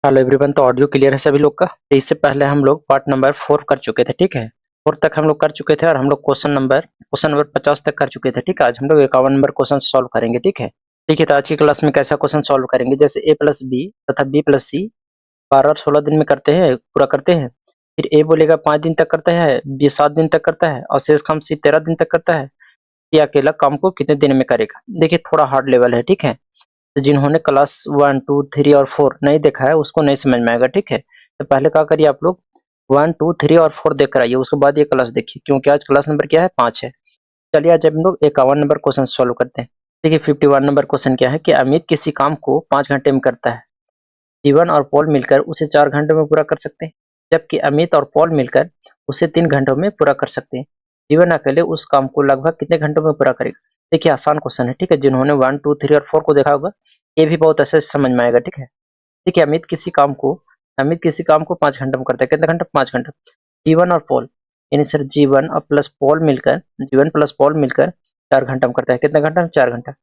Hello everyone. तो audio clear है सभी लोग का। तो इससे पहले हम लोग पार्ट नंबर 4 कर चुके थे, ठीक है। 4 तक हम लोग कर चुके थे और हम लोग क्वेश्चन नंबर 50 तक कर चुके थे, ठीक है। आज हम लोग 51 नंबर क्वेश्चन सॉल्व करेंगे, ठीक है। ठीक है, तो आज की क्लास में कैसा क्वेश्चन सॉल्व करेंगे, जैसे ए प्लस बी तथा बी प्लस सी 12 और 16 दिन में करते हैं, पूरा करते हैं। फिर ए बोलेगा 5 दिन तक करता है, बी 7 दिन तक करता है और शेष काम सी 13 दिन तक करता है। ये अकेला काम को कितने दिन में करेगा। देखिए थोड़ा हार्ड लेवल है, ठीक है। तो जिन्होंने क्लास 1, 2, 3 और 4 नहीं देखा है उसको नहीं समझ में आएगा, ठीक है। तो पहले क्या करिए आप लोग 1, 2, 3 और 4 देख कर आइए, उसके बाद ये क्लास देखिए, क्योंकि आज क्लास नंबर क्या है, 5 है। चलिए आज हम लोग 51 नंबर क्वेश्चन सॉल्व करते हैं। देखिए 51 नंबर क्वेश्चन क्या है कि अमित किसी काम को 5 घंटे में करता है, जीवन और पॉल मिलकर उसे 4 घंटों में पूरा कर सकते हैं, जबकि अमित और पॉल मिलकर उसे 3 घंटों में पूरा कर सकते हैं। जीवन अकेले उस काम को लगभग कितने घंटों में पूरा करेगा। देखिए आसान क्वेश्चन है, ठीक है। जिन्होंने 1, 2, 3 और 4 को देखा होगा ये भी बहुत अच्छे से समझ में आएगा, ठीक है। देखिए अमित किसी काम को 5 घंटे में करता है, कितने घंटे, 5 घंटे। जीवन और पॉल यानी सर जीवन प्लस पॉल मिलकर 4 घंटा में करता है, कितने घंटा, 4 घंटा।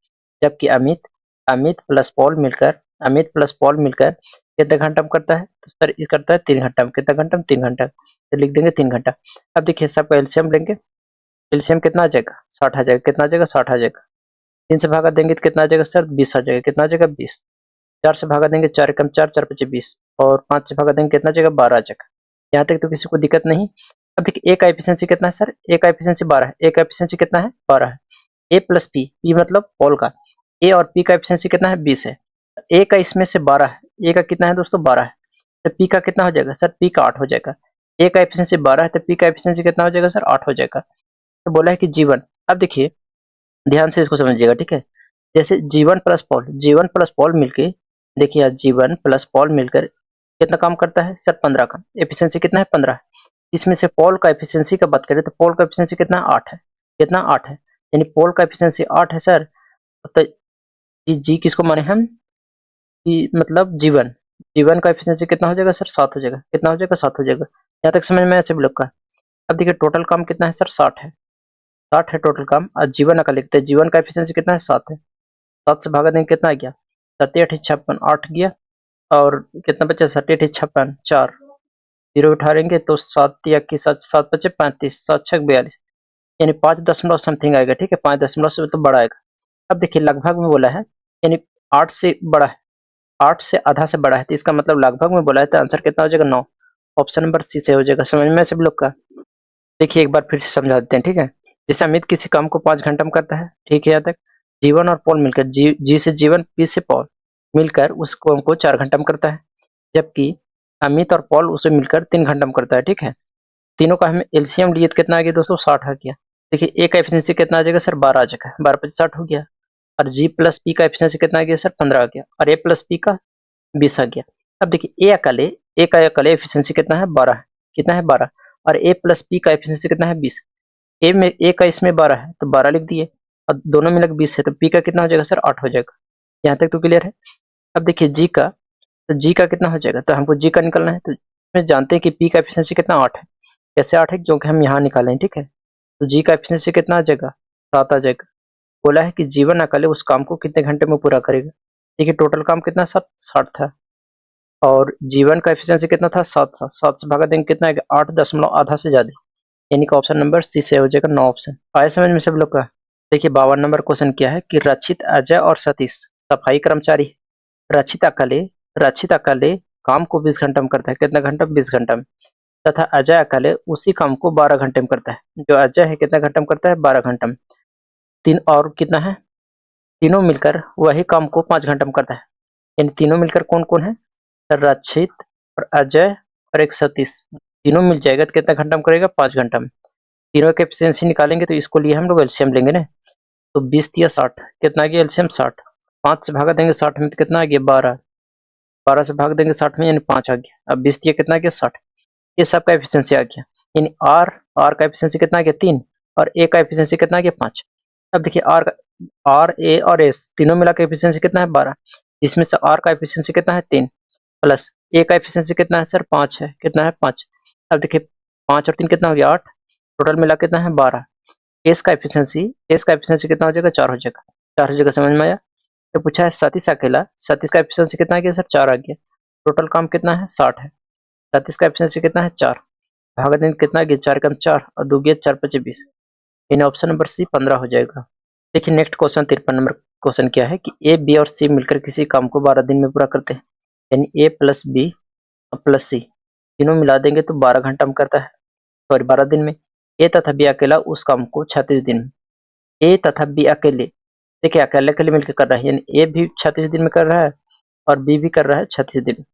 जबकि अमित अमित प्लस पॉल मिलकर अमित प्लस पॉल मिलकर कितने घंटा में करता है, तो सर ये करता है 3 घंटा में, कितना घंटा में, 3 घंटा। तो लिख देंगे 3 घंटा। अब देखिए सबका एलसीएम लेंगे, एलसीएम कितना आ जाएगा, 60 आ जाएगा, कितना आ जाएगा, 60 आ जाएगा। 3 से भागा देंगे तो कितना आ जाएगा सर, 20 आ जाएगा, कितना आ जाएगा, 20। 4 से भागा देंगे, 4 एकम 4, 4 पचे 20 और 5 से भागा देंगे कितना आ जाएगा, 12 आ जाएगा। यहाँ तक तो किसी को दिक्कत नहीं। अब देखिए ए का एफिशिएंसी कितना है सर, ए का एफिशिएंसी 12 है, ए का एफिशिएंसी कितना है, 12 है। ए प्लस पी, पी मतलब पॉल का, ए और पी का एफिशिएंसी कितना है, 20 है। ए का इसमें से 12 है, ए का कितना है दोस्तों, 12 है। तो पी का कितना हो जाएगा सर, पी का 8 हो जाएगा। ए का एफिशिएंसी 12 है तो पी का एफिशिएंसी कितना हो जाएगा सर, 8 हो जाएगा। तो बोला है कि जीवन, अब देखिए ध्यान से इसको समझिएगा, ठीक है। जैसे जीवन प्लस पॉल मिलके, देखिए आज जीवन प्लस पॉल मिलकर कितना काम करता है सर, 15 का। एफिशिएंसी कितना है, 15 है। इसमें से पॉल का एफिशिएंसी का बात करें तो पॉल का एफिशिएंसी कितना है, 8 है। कितना, 8 है। यानी पॉल का एफिशिएंसी 8 है सर। तो जी किसको माने हम, कि मतलब जीवन जीवन का एफिशिएंसी कितना हो जाएगा सर, 7 हो जाएगा, कितना हो जाएगा, 7 हो जाएगा। यहाँ तक समझ में ऐसे भी लोग का। अब देखिए टोटल काम कितना है सर, 60 है, 60 है टोटल काम। और जीवन का लिखते हैं, जीवन का एफिशिएंसी कितना है, 7 है। 7 से भागा देंगे कितना आ गया, 7 8 56, 8 गया। और कितना बचा, 7 8 56, 4 जीरो उठाएंगे तो 7 या की 7, 7 बचे 35, 7 6 42, यानी 5 दशमलव समथिंग आएगा, ठीक है। 5 दशमलव से मतलब बड़ा आएगा। अब देखिए लगभग में बोला है, यानी 8 से बड़ा है, 8 से आधा से बड़ा है, तो इसका मतलब लगभग में बोला है, तो आंसर कितना हो जाएगा, 9। ऑप्शन नंबर सी से हो जाएगा। समझ में सब लोग का। देखिए एक बार फिर से समझा देते हैं, ठीक है। जैसे अमित किसी काम को 5 घंटा में करता है, ठीक है। यहाँ तक जीवन और पॉल मिलकर, जी से जीवन, पी से पॉल मिलकर उस काम को 4 घंटा में करता है, जबकि अमित और पॉल उसे मिलकर 3 घंटा में करता है, ठीक है। तीनों का हमें एलसीएम लिए तो कितना आ गया दोस्तों, 60 आ गया। देखिए ए का एफिशिएंसी कितना आ जाएगा सर, 12 आ जाएगा, 12 पच्चीस 60 हो गया। और जी प्लस पी का एफिशिएंसी कितना आ गया सर, 15 आ गया। और ए प्लस पी का 20 आ गया। अब देखिए ए का अकेले एफिशिएंसी कितना है, 12 है, कितना है, 12। और ए प्लस पी का एफिशिएंसी कितना है, 20। ए का इसमें 12 है तो 12 लिख दिए, और दोनों मिलकर 20 है, तो पी का कितना हो जाएगा सर, 8 हो जाएगा। यहाँ तक तो क्लियर है। अब देखिए जी का कितना हो जाएगा, तो हमको जी का निकालना है। तो इसमें जानते हैं कि पी का एफिशिएंसी कितना, 8 है। कैसे 8 है, क्योंकि हम यहाँ निकालें, ठीक है। तो जी का एफिशिएंसी कितना आ जाएगा, 7 आ जाएगा। बोला है कि जीवन अकेले उस काम को कितने घंटे में पूरा करेगा। देखिए टोटल काम कितना, 60 था, और जीवन का एफिशिएंसी कितना था, 7 था। 7 से भागा देंगे कितना आएगा, 8 दशमलव आधा से ज्यादा, यानी कि ऑप्शन नंबर सी से हो जाएगा, 9 ऑप्शन आया समझ में सब लोग का। देखिए 52 नंबर क्वेश्चन क्या है कि रचित, अजय और सतीश सफाई कर्मचारी है। रचित अकेले काम को 20 घंटा में करता है, कितना घंटा, 20 घंटा में। तथा अजय अकेले उसी काम को 12 घंटे में करता है। जो अजय है कितना घंटा में करता है, 12 घंटा में। तीन और कितना है, तीनों मिलकर वही काम को 5 घंटा में करता है। यानी तीनों मिलकर कौन कौन है, रचित और अजय और एक सतीश, तीनों मिल जाएगा तो कितना घंटा में करेगा, 5 घंटा में। तीनों की एफिशिएंसी निकालेंगे तो इसको लिए हम लोग एलसीएम लेंगे ना। तो 20 या 60, कितना आ गया एलसीएम, 60। 5 से भागा देंगे 60 में तो कितना आ गया, 12। 12 से भाग देंगे 60 में, यानी 5 आ गया। अब 20 दिया कितना आ गया, 60। ये सब का एफिशिएंसी आ गया। यानी आर का एफिशिएंसी कितना आ गया, 3। और ए का एफिशिएंसी कितना आ गया, 5। अब देखिए आर ए और एस तीनों मिला के एफिशिएंसी कितना है, 12। इसमें से आर का एफिशिएंसी कितना है, 3, प्लस ए का एफिशिएंसी कितना है सर, 5 है, कितना है, 5। अब देखिए 5 और 3 कितना हो गया, 8। टोटल मिला कितना है, 12। एस का एफिशिएंसी कितना हो जाएगा, 4 हो जाएगा। 4 हो जाएगा, समझ में आया। तो पूछा है सतीश का एफिशिएंसी कितना आ गया सर, 4 आ गया। टोटल काम कितना है 60 है। 37 का एफिशिएंसी कितना है 4, भागा देंगे कितना है 4 कम 4 और 2 गया 4 5 20, यानी ऑप्शन नंबर सी 15 हो जाएगा। देखिए नेक्स्ट क्वेश्चन 53 नंबर क्वेश्चन क्या है कि ए बी और सी मिलकर किसी काम को 12 दिन में पूरा करते हैं, यानी ए प्लस बी प्लस सी तीनों मिला देंगे तो 12 घंटा में करता है, सॉरी 12 दिन में। ए तथा बी अकेला उस काम को 36 दिन में, ए तथा बी अकेले, देखिए अकेले अकेले मिलकर कर रहा है, यानी ए भी 36 दिन में कर रहा है और बी भी कर रहा है 36 दिन।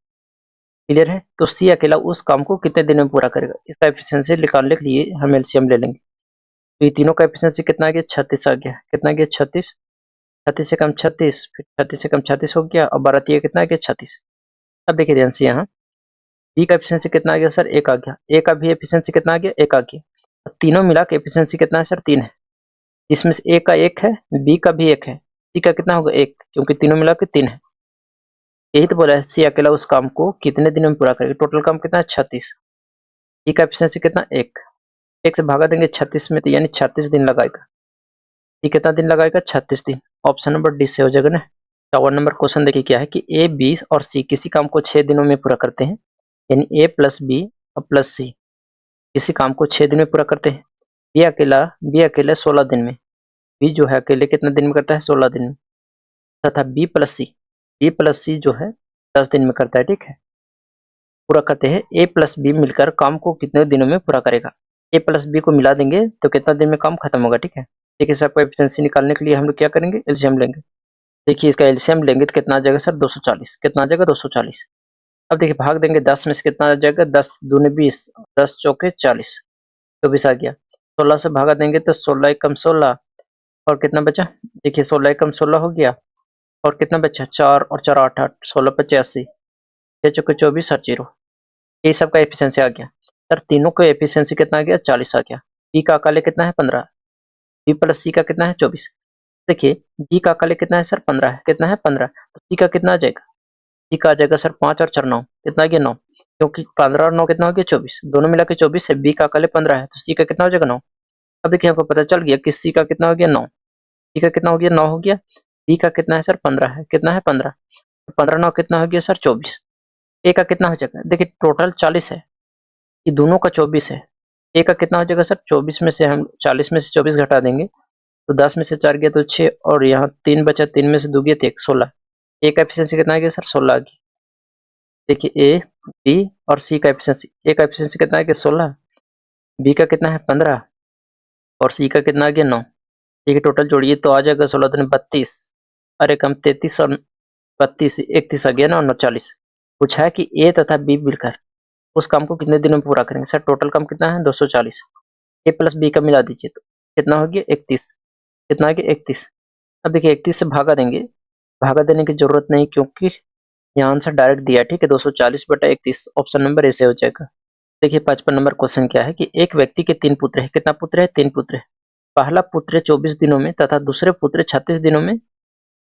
क्लियर है? तो सी अकेला उस काम को कितने दिन में पूरा करेगा, इसका एफिशिएंसी निकालने के लिए हम एलसीएम ले लेंगे। तो ये तीनों का एफिशिएंसी कितना आ गया 36 आ गया, कितना आ गया 36, 36 से कम 36, फिर 36 से कम 36 हो गया और 12 तिया कितना आ गया 36। अब देखिए ध्यान से यहाँ बी का एफिशिएंसी कितना आ गया सर 1 आ गया, ए का भी एफिशिएंसी कितना आ गया 1 आ गया, तीनों मिला के एफिशिएंसी कितना है सर 3 है, इसमें से ए का 1 है, बी का भी 1 है, सी का कितना होगा 1, क्योंकि तीनों मिला के 3 है। यही तो बोला है सी अकेला उस काम को कितने दिन में पूरा करेगा, टोटल काम कितना है 36, सी का एफिशिएंसी कितना 1 से भागा देंगे 36 में तो यानी 36 दिन लगाएगा, सी कितना दिन लगाएगा 36 दिन, ऑप्शन नंबर डी से हो जाएगा ना। 54 नंबर क्वेश्चन देखिए क्या है कि ए बी और सी किसी काम को 6 दिनों में पूरा करते हैं, यानी ए प्लस बी और प्लस सी किसी काम को 6 दिन में पूरा करते हैं। बी अकेले 16 दिन में, बी जो है अकेले कितने दिन में करता है 16 दिन में, तथा बी प्लस सी जो है 10 दिन में करता है। ठीक है, पूरा करते हैं। ए प्लस बी मिलकर काम को कितने दिनों में पूरा करेगा, ए प्लस बी को मिला देंगे तो कितना दिन में काम खत्म होगा। ठीक है, देखिए सर आपको एफिशिएंसी निकालने के लिए हम लोग क्या करेंगे एलसीएम लेंगे। देखिए इसका एलसीएम लेंगे तो कितना आ जाएगा सर 240, कितना आ जाएगा 240। अब देखिए भाग देंगे 10 में से कितना आ जाएगा 10 दूनी 20, 10 चौके 40, 24 आ गया। 16 से भागा देंगे तो 16 एकम 16 और कितना बचा, देखिए 16 एकम 16 हो गया और कितना बचा 4 और 4 8 8, 16 85, 6 चौके 24 और 0, ये सब का एफिशिएंसी आ गया। सर तीनों का एफिशिएंसी कितना आ गया 40 आ गया। बी का अकाले कितना है 15, बी प्लस सी का कितना है 24। देखिए बी का अकाले कितना है सर 15 है, कितना है 15, तो सी का कितना आ जाएगा, सी का आ जाएगा सर 5 और 4 9, कितना आ गया 9, क्योंकि 15 और 9 कितना हो गया 24, दोनों मिला के 24 है, बी का अकाले 15 है तो सी का कितना हो जाएगा 9। अब देखिए आपको पता चल गया कि सी का कितना हो गया 9, सी का कितना हो गया 9 हो गया, बी का कितना है सर 15 है, कितना है 15, 15 9 कितना हो गया सर 24, ए का कितना हो जाएगा, देखिए टोटल 40 है, ये दोनों का 24 है, ए का कितना हो जाएगा सर 24 में से हम 40 में से 24 घटा देंगे तो 10 में से 4 गया तो 6 और यहाँ 3 बचा, 3 में से 2 गया तो 1, 16, ए का एफिशिएंसी कितना आ गया सर 16 आ गया। देखिए ए बी और सी का एफिशिएंसी, ए का एफिशिएंसी कितना आ गया 16, बी का कितना है 15 और सी का कितना आ गया 9, देखिए टोटल जोड़िए तो आ जाएगा 16 दूनी 32, अरे कम 33 और 32 31 आ गया ना, और 39। पूछा है कि ए तथा बी मिलकर उस काम को कितने दिनों में पूरा करेंगे, सर टोटल काम कितना है 240, ए प्लस बी का मिला दीजिए तो कितना हो गया 31, कितना आ गया 31। अब देखिए 31 से भागा देंगे, भागा देने की जरूरत नहीं क्योंकि यहाँ आंसर डायरेक्ट दिया है। ठीक है, 240/31, ऑप्शन नंबर ए से हो जाएगा। देखिए 55 नंबर क्वेश्चन क्या है कि एक व्यक्ति के 3 पुत्र है, कितना पुत्र है 3 पुत्र है, पहला पुत्र 24 दिनों में तथा दूसरे पुत्र 36 दिनों में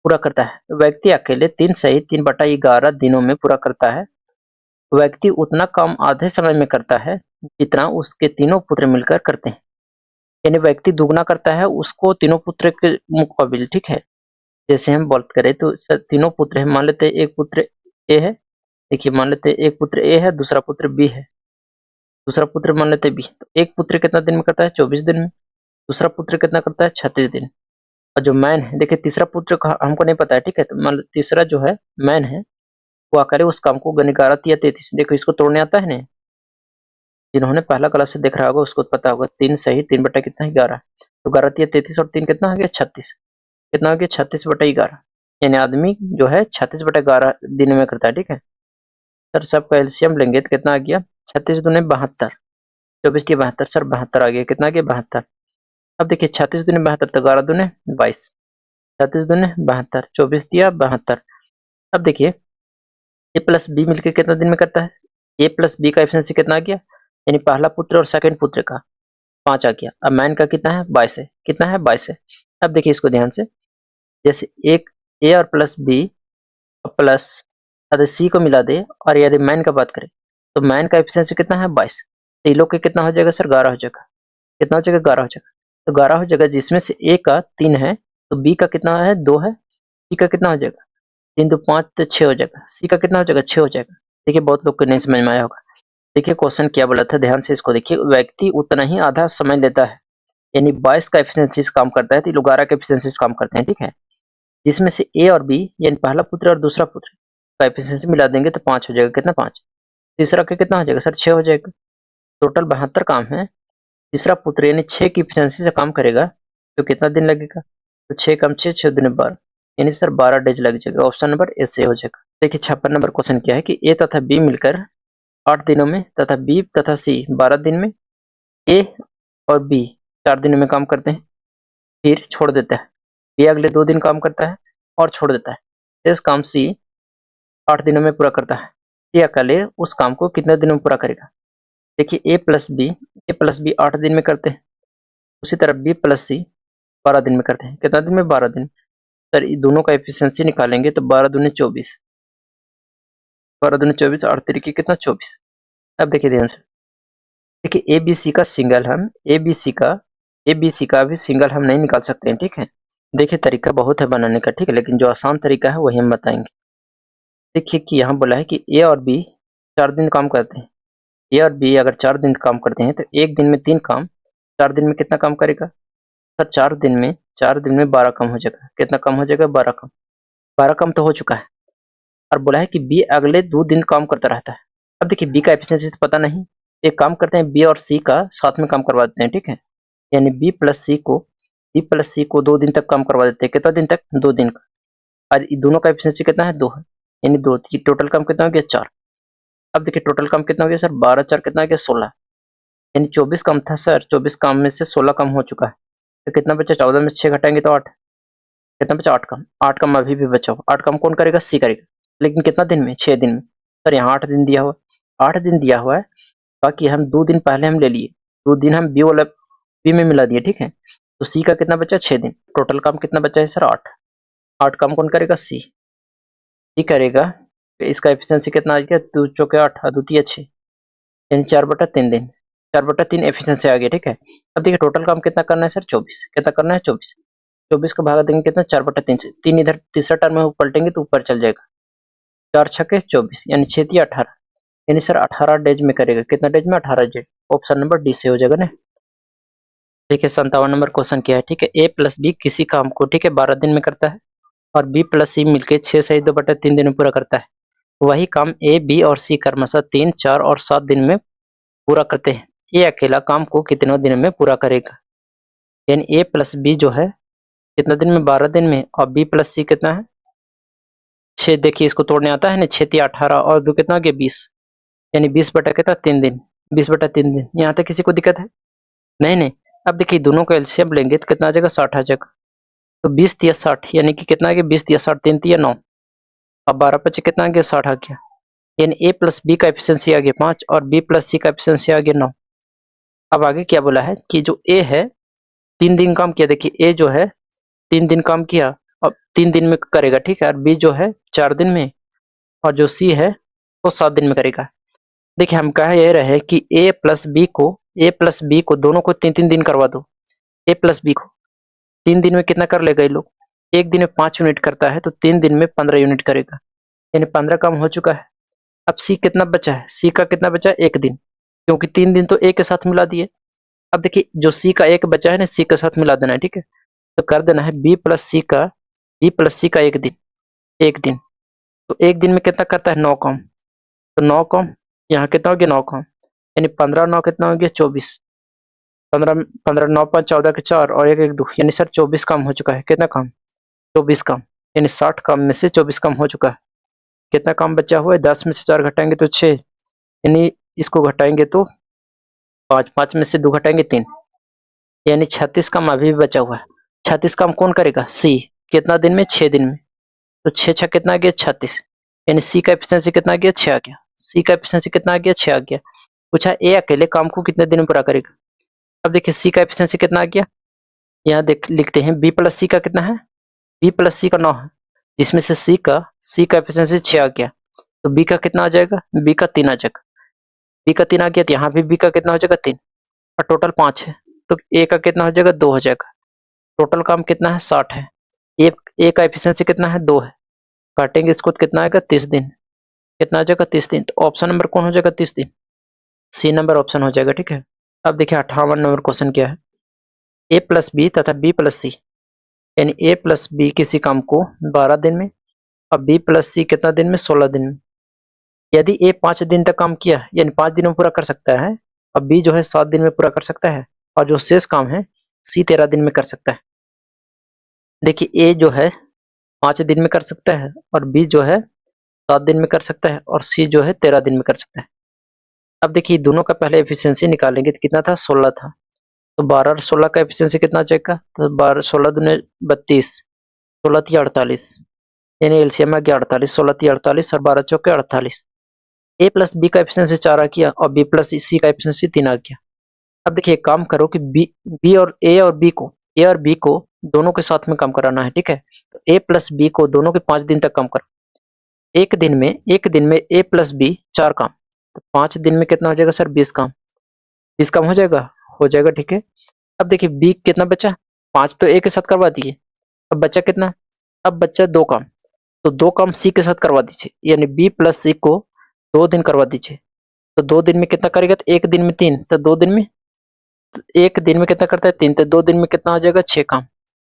पूरा करता है, व्यक्ति अकेले 3 सही 3/11 दिनों में पूरा करता है, व्यक्ति उतना काम आधे समय में करता है जितना उसके तीनों पुत्र मिलकर करते हैं, यानी व्यक्ति दुगना करता है उसको तीनों पुत्र के मुकाबिल। ठीक है, जैसे हम बात करें तो सर तीनों पुत्र है, मान लेते हैं एक पुत्र ए है, देखिए मान लेते हैं एक पुत्र ए है, दूसरा पुत्र बी है, दूसरा पुत्र मान लेते हैं बी, तो एक पुत्र कितना दिन में करता है 24 दिन में, दूसरा पुत्र कितना करता है 36 दिन, और जो मैन है देखिए तीसरा पुत्र का हमको नहीं पता है। ठीक है, तो मान लो तीसरा जो है मैन है वो आकर उस काम को 11 या 33, देखो इसको तोड़ने आता है ना, जिन्होंने पहला क्लास से देख रहा होगा उसको पता होगा, 3 सही 3 बटा कितना 11, तो 11 या 33 और 3 कितना हो गया 36, कितना हो गया 36/11, यानी आदमी जो है 36/11 दिन में करता है। ठीक है सर, सबका एलसीएम लेंगे तो कितना आ गया 36 दूनी 72, 24 की 72, सर 72 आ गया, कितना आ गया 72। अब देखिए 36 दूनी 72 तो 11 दूनी 22, 36 दूनी 72, 24 दिया 72। अब देखिए ए प्लस बी मिलकर कितना दिन में करता है, ए प्लस बी का एफिशिएंसी कितना आ गया, यानी पहला पुत्र और सेकंड पुत्र का 5 आ गया, अब मैन का कितना है 22 है, कितना है 22 है। अब देखिए इसको ध्यान से, जैसे एक ए और प्लस बी और प्लस यदि सी को मिला दे और यदि मैन का बात करें तो मैन का एफिशिएंसी कितना है 22, तो ये लोग के कितना हो जाएगा सर 11 हो जाएगा, कितना हो जाएगा 11 हो जाएगा, तो 11 हो जाएगा, जिसमें से ए का 3 है तो बी का कितना है 2 है, सी का कितना हो जाएगा 3 2 5 तो 6 हो जाएगा, सी का कितना हो जाएगा 6 हो जाएगा। देखिए बहुत लोग को नहीं समझ में आया होगा। देखिए क्वेश्चन क्या बोला था, ध्यान से इसको देखिए। व्यक्ति उतना ही आधा समय लेता है, यानी 22 का एफिशिएंसी से काम करता है तो 11 का एफिशिएंसी से काम करते हैं, ठीक है। जिसमें से ए और बी यानी पहला पुत्र और दूसरा पुत्र का एफिशिएंसी मिला देंगे तो 5 हो जाएगा। कितना 5? तीसरा का कितना हो जाएगा सर? 6 हो जाएगा। टोटल 72 काम है। तीसरा पुत्र यानी 6 की एफिशिएंसी से काम करेगा तो कितना दिन लगेगा? तो 6 कम 6, 6 दिन 12, यानी सर 12 डेज लग जाएगा। ऑप्शन नंबर ए से हो जाएगा। देखिए 56 नंबर क्वेश्चन क्या है कि ए तथा बी मिलकर 8 दिनों में तथा बी तथा सी 12 दिन में, ए और बी 4 दिनों में काम करते हैं, फिर छोड़ देता है। बी अगले 2 दिन काम करता है और छोड़ देता है। शेष काम सी 8 दिनों में पूरा करता है। ये अकेले उस काम को कितने दिनों में पूरा करेगा? देखिए ए प्लस बी 8 दिन में करते हैं, उसी तरह बी प्लस सी 12 दिन में करते हैं। कितना दिन में? 12 दिन। सर दोनों का एफिशिएंसी निकालेंगे तो 12 दूनी 24, 12 दूनी 24, 8 तरीके कितना 24। अब देखिए ध्यान से, देखिए ए बी सी का सिंगल हम ए बी सी का भी सिंगल हम नहीं निकाल सकते हैं, ठीक है। देखिए तरीका बहुत है बनाने का, ठीक है, लेकिन जो आसान तरीका है वही हम बताएंगे। देखिए कि यहाँ बोला है कि ए और बी 4 दिन काम करते हैं। ए और बी अगर 4 दिन काम करते हैं तो एक दिन में 3 काम, 4 दिन में कितना काम करेगा सर? 4 दिन में 12 काम हो जाएगा। कितना काम हो जाएगा? 12 काम। 12 काम तो हो चुका है। और बोला है कि बी अगले 2 दिन काम करता रहता है। अब देखिए बी का एफिशिएंसी तो पता नहीं, एक काम करते हैं बी और सी का साथ में काम करवा देते हैं, ठीक है। यानी बी प्लस सी को 2 दिन तक काम करवा देते हैं। कितना दिन तक? 2 दिन का। और दोनों का एफिशिएंसी कितना है? 2 है, यानी 2। टोटल काम कितना हो गया? 4। अब देखिए टोटल काम कितना हो गया सर? 12 4 कितना हो गया? 16, यानी 24 काम था सर। 24 काम में से 16 काम हो चुका है तो कितना बचा? 14 में 6 घटाएंगे तो 8। कितना बचा? 8 काम। 8 काम अभी भी बचा हुआ। 8 काम कौन करेगा? सी करेगा। लेकिन कितना दिन में? 6 दिन में। सर यहाँ 8 दिन दिया हुआ, 8 दिन दिया हुआ है, बाकी हम 2 दिन पहले हम ले लिए, 2 दिन हम बी वाला बी में मिला दिए, ठीक है। तो सी का कितना बचा? 6 दिन। टोटल काम कितना बचा है सर? 8। 8 काम कौन करेगा? सी करेगा। तो इसका एफिशिएंसी कितना आ गया? 2 चौके 8, द्वितीय 6, यानी 4/3 दिन। 4/3 एफिशिएंसी आ गया, ठीक है। अब देखिए टोटल काम कितना करना है सर? 24। कितना करना है? 24। 24 को भागा देंगे कितना? 4/3 से। 3 इधर तीसरा टर्म में पलटेंगे तो ऊपर चल जाएगा। 4 छक्के 24, यानी 6 तिया 18, यानी सर 18 डेज में करेगा। कितना डेज में? 18 डेज। ऑप्शन नंबर डी से हो जाएगा ना। देखिए 57 नंबर क्वेश्चन क्या है, ठीक है। ए प्लस बी किसी काम को, ठीक है, 12 दिन में करता है और बी प्लस सी मिलकर 6 सही 2/3 दिन में पूरा करता है। वही काम ए बी और सी क्रमशः 3 4 और 7 दिन में पूरा करते हैं। ए अकेला काम को कितने दिन में पूरा करेगा? यानी ए प्लस बी जो है कितना दिन में? 12 दिन में। और बी प्लस सी कितना है? 6। देखिए इसको तोड़ने आता है ना, 6 तिया 18 और 2 कितना हो गया? 20, यानी 20 बटा कितना? 3 दिन। 20/3 दिन। यहाँ तक किसी को दिक्कत है? नहीं नहीं। अब देखिए दोनों का एलसीएम लेंगे तो कितना आ जाएगा? 60 आ जाएगा। तो 20 तिया 60, यानी कि कितना आ गया? 20 तिया 60, 3 तिया 9, अब 12 पचे कितना आ गया? 60 आ गया। यानी ए प्लस बी का एफिशिएंसी आ गया 5 और बी प्लस सी का एफिशिएंसी आ गया 9। अब आगे क्या बोला है कि जो ए है 3 दिन काम किया। देखिए ए जो है 3 दिन काम किया, अब 3 दिन में करेगा, ठीक है। और बी जो है 4 दिन में, और जो सी है वो 7 दिन में करेगा। देखिए हम कह ये रहे कि ए प्लस बी को दोनों को 3 दिन करवा दो। ए प्लस बी को 3 दिन में कितना कर लेगा ये लोग? एक दिन में 5 यूनिट करता है तो 3 दिन में 15 यूनिट करेगा, यानी 15 काम हो चुका है। अब सी कितना बचा है? सी का कितना बचा है? 1 दिन, क्योंकि 3 दिन तो ए के साथ मिला दिए। अब देखिए जो सी का 1 बचा है ना, सी के साथ मिला देना है, ठीक है। तो कर देना है बी प्लस सी का 1 दिन, 1 दिन। तो 1 दिन में कितना करता है? 9 काम। तो 9 काम, यहाँ कितना हो गया? 9 काम, यानी 15 9 कितना हो गया? 24। 15 15 9 5 14 के 4 और 1 1 2, यानी सर 24 काम हो चुका है। कितना काम? 24 काम, यानी 60 काम में से 24 काम हो चुका है। कितना काम बचा हुआ है? 10 में से 4 घटाएंगे तो 6, यानी इसको घटाएंगे तो 5, 5 में से 2 घटाएंगे 3, यानी 36 काम अभी भी बचा हुआ है। 36 काम कौन करेगा? सी। कितना दिन में? 6 दिन में। तो 6 6 कितना आ गया? 36, यानी सी का एफिशिएंसी कितना आ गया? 6 आ गया। सी का एफिशिएंसी कितना आ गया? 6 आ गया। पूछा ए अकेले काम को कितने दिन में पूरा करेगा? अब देखिए सी का एफिशिएंसी कितना आ गया, यहाँ देख लिखते हैं। बी प्लस सी का कितना है? बी प्लस सी का 9 है, जिसमें से सी का एफिशिएंसी 6 आ गया। तो बी का कितना आ जाएगा? बी का 3 आ जाएगा। बी का 3 आ गया तो यहाँ भी बी का कितना हो जाएगा? 3, और टोटल 5 है तो ए का कितना हो जाएगा? 2 हो जाएगा। टोटल काम कितना है? 60 है। ए का एफिशिएंसी कितना है? 2 है, काटेंगे इसको तो कितना आएगा? 30 दिन। कितना हो जाएगा 30 दिन। तो ऑप्शन नंबर कौन हो जाएगा 30 दिन, सी नंबर ऑप्शन हो जाएगा। ठीक है, अब देखिए 58 नंबर क्वेश्चन क्या है, ए प्लस बी तथा बी प्लस सी, यानी ए प्लस बी किसी काम को 12 दिन में और बी प्लस सी कितना दिन में, 16 दिन में। यदि ए 5 दिन तक काम किया, यानी 5 दिन में पूरा कर सकता है, और बी जो है 7 दिन में पूरा कर सकता है, और जो शेष काम है सी 13 दिन में कर सकता है। देखिए ए जो है 5 दिन में कर सकता है, और बी जो है 7 दिन में कर सकता है, और सी जो है 13 दिन में कर सकता है। अब देखिए दोनों का पहले एफिशिएंसी निकालेंगे तो कितना था, 16 था। तो 12 और 16 का एफिशिएंसी कितना चेक का, तो 12 16 दूने 32, 16 तिया 48, यानी एलसीएम आ गया 48, 16 तिया 48 और 12 चौके 48। ए प्लस बी का एफिशिएंसी 4 आ गया और बी प्लस सी का एफिशिएंसी 3 आ गया। अब देखिए एक काम करो कि बी और ए और बी को दोनों के साथ में काम कराना है। ठीक है, तो ए प्लस बी को दोनों के 5 दिन तक काम करो। एक दिन में ए प्लस बी 4 काम, तो 5 दिन में कितना हो जाएगा सर, 20 काम। 20 काम हो जाएगा, हो जाएगा। ठीक है, अब देखिए बी कितना बचा, 5 तो ए के साथ करवा दिए, अब बचा कितना, अब बचा 2 काम, तो 2 काम सी के साथ करवा दीजिए, यानी बी प्लस सी को 2 दिन करवा दीजिए। तो 2 दिन में कितना करेगा, तो एक दिन में 3, तो 2 दिन में, तो एक दिन में कितना करता है 3, तो 2 दिन में कितना हो जाएगा 6 काम।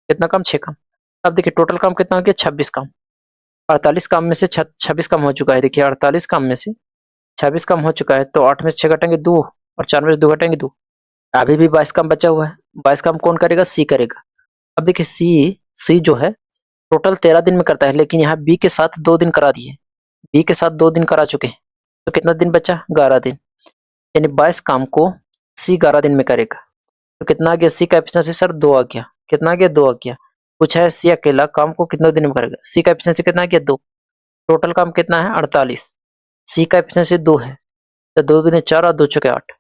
कितना काम, 6 काम। अब देखिए टोटल काम कितना हो गया, 26 काम। 48 काम में से 26 काम हो चुका है। देखिए 48 काम में से 26 काम हो चुका है, तो 8 में से 6 घटेंगे 2, और 4 में से 2 घटेंगे 2, अभी भी 22 काम बचा हुआ है। 22 काम कौन करेगा, सी करेगा। अब देखिए सी जो है टोटल 13 दिन में करता है, लेकिन यहाँ बी के साथ 2 दिन करा दिए, बी के साथ 2 दिन करा चुके हैं, तो कितना दिन बचा, 11 दिन, यानी 22 काम को सी 11 दिन में करेगा। तो कितना आ गया, सी का एफिशिएंसी सर 2 आ गया। कितना आ गया, 2 आ गया। पूछा है सी अकेला काम को कितने दिन में करेगा, सी का एफिशिएंसी कितना आ गया, 2। टोटल काम कितना है, 48, सी का एफिशिएंसी 2 है, तो 2 दूनी 4 और 2 चौके 8,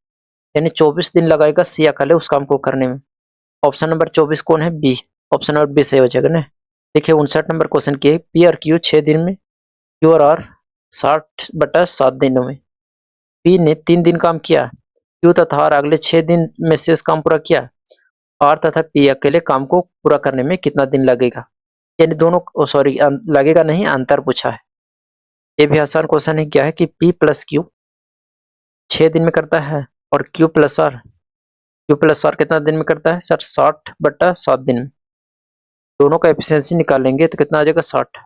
यानी 24 दिन लगाएगा सी अकेले उस काम को करने में। ऑप्शन नंबर 24 कौन है, बी। ऑप्शन नंबर बी सही हो जाएगा ना। देखिए 59 नंबर क्वेश्चन की है, पी और क्यू 6 दिन में, क्यू और आर 60/7 दिनों में। पी ने 3 दिन काम किया, क्यू तथा आर अगले 6 दिन में शेष काम पूरा किया, आर तथा पी अकेले काम को पूरा करने में कितना दिन लगेगा, यानी दोनों सॉरी लगेगा नहीं, अंतर पूछा है। ये भी आसान क्वेश्चन है। क्या है कि पी प्लस क्यू 6 दिन में करता है, और क्यू प्लस आर कितना दिन में करता है सर, 60/7 दिन में। दोनों का एफिशिएंसी निकालेंगे तो कितना आ जाएगा, 60।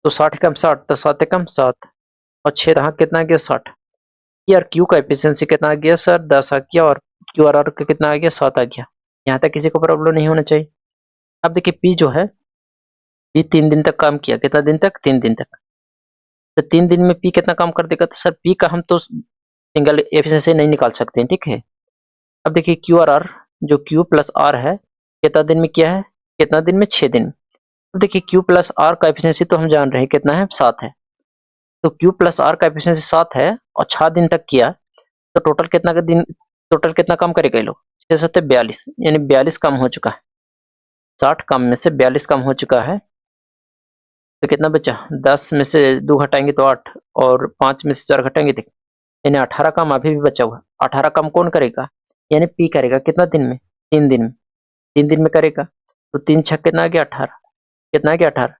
तो 60 कम 60, तो 7 कम 7, और 6 रहा, कितना आ गया 60। यार क्यू का एफिशिएंसी कितना आ गया सर, 10 आ गया, और क्यू आर आर का कितना आ गया, 7 आ गया। यहाँ तक किसी को प्रॉब्लम नहीं होना चाहिए। अब देखिए पी जो है, पी 3 दिन तक काम किया, कितना दिन तक, 3 दिन तक। तो 3 दिन में पी कितना काम कर देगा, तो सर पी का हम तो सिंगल एफिशिएंसी नहीं निकाल सकते हैं। ठीक है, अब देखिए क्यू आर आर, जो क्यू प्लस आर है, कितना दिन में किया है, कितना दिन में, 6 दिन में। अब देखिए क्यू प्लस आर का एफिशिएंसी तो हम जान रहे हैं कितना है, 7 है। तो क्यू प्लस आर का एफिशिएंसी 7 है और 6 दिन तक किया, तो टोटल कितना काम करेगा ये लोग, 6 7 42, यानी 42 काम हो चुका है। 60 काम में से 42 काम हो चुका है, तो कितना बचा, 10 में से 2 घटाएंगे तो 8, और 5 में से 4 घटाएंगे तो, यानी 18 काम अभी भी बचा हुआ। 18 काम कौन करेगा, यानी पी करेगा। कितना दिन में, 3 दिन में। 3 दिन में करेगा, तो 3 छक कितना आ गया, 18। कितना आ गया, 18,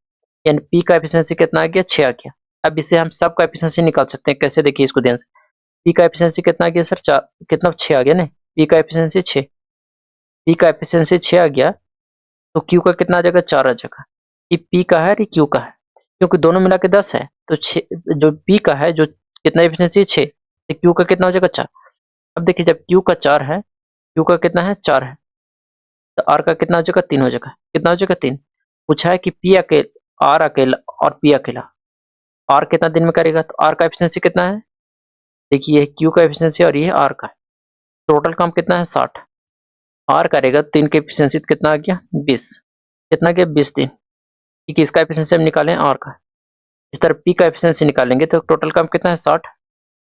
यानी पी का एफिशिएंसी कितना आ गया, 6 आ गया। अब इससे हम सब का एफिशिएंसी निकाल सकते हैं, कैसे, देखिए इसको ध्यान से। पी का एफिशिएंसी कितना आ गया सर, 4, कितना, 6 आ गया ना। पी का एफिशिएंसी 6, पी का एफिशिएंसी 6 आ गया, तो क्यू का कितना आ जाएगा, 4 आ जाएगा। ये पी का है और ये क्यू का है, क्योंकि दोनों मिला के 10 है, तो 6 जो पी का है, जो कितना एफिशिएंसी 6, तो क्यू का कितना हो जाएगा, 4। अब देखिए जब क्यू का 4 है, क्यू का कितना है, 4 है, तो आर का कितना हो जाएगा, 3 हो जाएगा। कितना हो जाएगा, 3। पूछा है कि पी अकेला, आर अकेला और पी अकेला, आर कितना दिन में करेगा, तो आर का एफिशिएंसी कितना है, देखिए ये क्यू का एफिशिएंसी और ये आर का। टोटल काम कितना है, 60। आर करेगा तो 3 की एफिशिएंसी कितना आ गया, 20। कितना गया, 20 दिन। कि किसका एफिशिएंसी हम निकालें, आर का। इस तरह पी का एफिशिएंसी निकालेंगे तो टोटल काम कितना है, 60,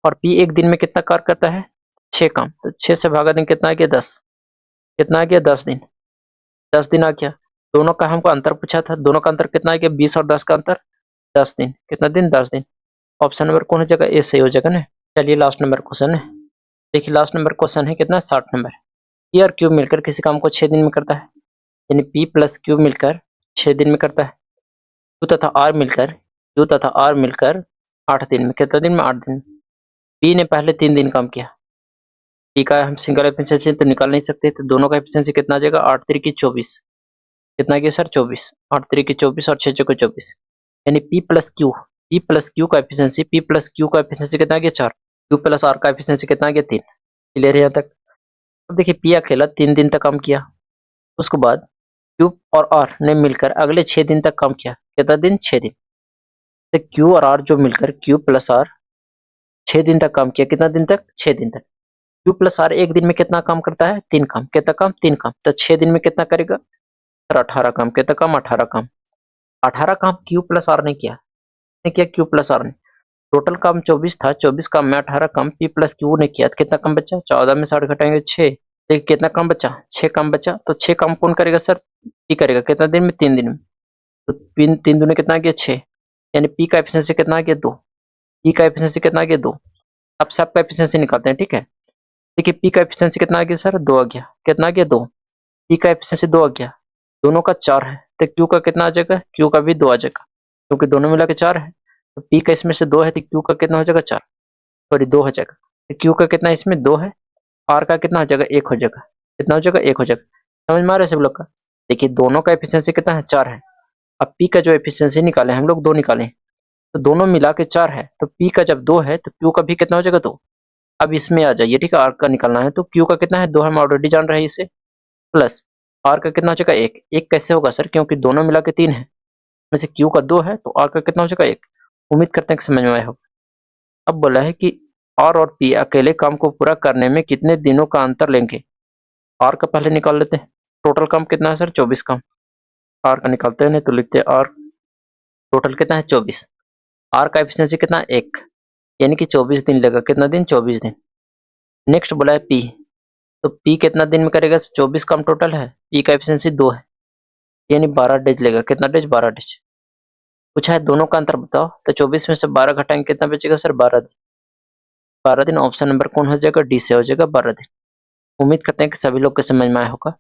और पी एक दिन में कितना कार्य करता है, 6 काम, तो 6 से भागा देंगे कितना आ गया, 10। कितना आ गया, 10 दिन। 10 दिन आ गया। दोनों का हमको अंतर पूछा था, दोनों का अंतर कितना आ गया, 20 और 10 का अंतर 10 दिन। कितना दिन, 10 दिन। ऑप्शन नंबर कौन हो जाएगा, ए सही हो जाएगा ना। चलिए लास्ट नंबर क्वेश्चन है। देखिए लास्ट नंबर क्वेश्चन है कितना, 60 नंबर। पी और क्यू मिलकर किसी काम को 6 दिन में करता है, यानी पी प्लस क्यू मिलकर 6 दिन में करता है। क्यू तथा आर मिलकर 8 दिन में, कितना दिन में? 8 दिन में। पी ने पहले 3 दिन काम किया, पी का हम सिंगल एफिशिएंसी तो निकाल नहीं सकते, तो दोनों का एफिशिएंसी कितना आ जाएगा? 8 3 24, कितना गया सर? 24, 8 3 24 और 6 6 24, यानी P plus Q, P plus Q का एफिशिएंसी, पी प्लस क्यू का एफिशिएंसी कितना गया? 4, क्यू प्लस आर का एफिशिएंसी कितना गया? 3। क्लियर है यहाँ तक? अब देखिए पी अकेला 3 दिन तक काम किया, उसके बाद क्यू और आर ने मिलकर अगले 6 दिन तक काम किया, कितना दिन? 6 दिन। तो क्यू और आर जो मिलकर, क्यू प्लस आर 6 दिन तक काम किया, कितना दिन तक? 6 दिन तक। क्यू प्लस आर एक दिन में कितना काम करता है? 3 काम, कितना काम? 3 काम, तो 6 दिन में कितना करेगा? सर 18 काम, कितना काम? 18 काम, 18 काम क्यू प्लस आर ने किया, क्यू प्लस आर ने, टोटल काम 24 था, 24 काम में 18 काम पी प्लस क्यू ने किया, तो कितना काम बचा? 14 में 60 घटाएंगे 6, देखिए कितना काम बचा? 6 काम बचा, तो 6 काम कौन करेगा सर? पी करेगा, कितना दिन में? 3 दिन में, तो 3 दूनी कितना गया? 6, यानी पी का एफिशिएंसी कितना गया? 2, पी का एफिशिएंसी कितना गया? 2। अब सबका एफिशिएंसी निकालते हैं, ठीक है। देखिए पी का एफिशिएंसी कितना आ गया सर? 2 आ गया, कितना आ गया? 2, पी का एफिशिएंसी 2 आ गया, दोनों का 4 है, तो क्यू का कितना आ जाएगा? क्यू का भी 2 आ जाएगा, क्योंकि दोनों मिला के 4 है, तो पी का इसमें से 2 है, तो क्यू का कितना हो जाएगा? 4, सॉरी 2 हो जाएगा, तो क्यू का कितना इसमें? 2 है, आर का कितना हो जाएगा? 1 हो जाएगा, कितना हो जाएगा? 1 हो जाएगा। समझ में आ रहा है सब लोग का? देखिए दोनों का एफिशिएंसी कितना है? 4 है। अब पी का जो एफिशिएंसी निकाले हम लोग 2 निकाले, तो दोनों मिला के 4 है, तो पी का जब 2 है तो क्यू का भी कितना हो जाएगा? 2। अब इसमें आ जाइए, ठीक है, आर का निकालना है, तो क्यू का कितना है? 2 हम ऑलरेडी जान रहे हैं इसे, प्लस आर का कितना हो जाएगा? 1। 1 कैसे होगा सर? क्योंकि दोनों मिला के 3 है, में से क्यू का 2 है, तो आर का कितना हो जाएगा? 1। उम्मीद करते हैं कि समझ में आया होगा। अब बोला है कि आर और पी अकेले काम को पूरा करने में कितने दिनों का अंतर लेंगे? आर का पहले निकाल लेते हैं, टोटल काम कितना है सर? 24 काम, आर का निकालते हैं, नहीं तो लिखते हैं आर टोटल कितना है? 24, आर का एफिशिएंसी कितना? 1, यानी कि 24 दिन लेगा, कितना दिन? 24 दिन। नेक्स्ट बोला है पी, तो पी कितना दिन में करेगा? 24 काम टोटल है, पी का एफिशिएंसी 2 है, यानी 12 डेज लेगा, कितना डेज? 12 डेज। पूछा है दोनों का अंतर बताओ, तो 24 में से 12 घटाएंगे, कितना बचेगा सर? 12 दिन। 12 दिन, ऑप्शन नंबर कौन हो जाएगा? डी से हो जाएगा 12 दिन। उम्मीद करते हैं कि सभी लोग के समझ में आया होगा।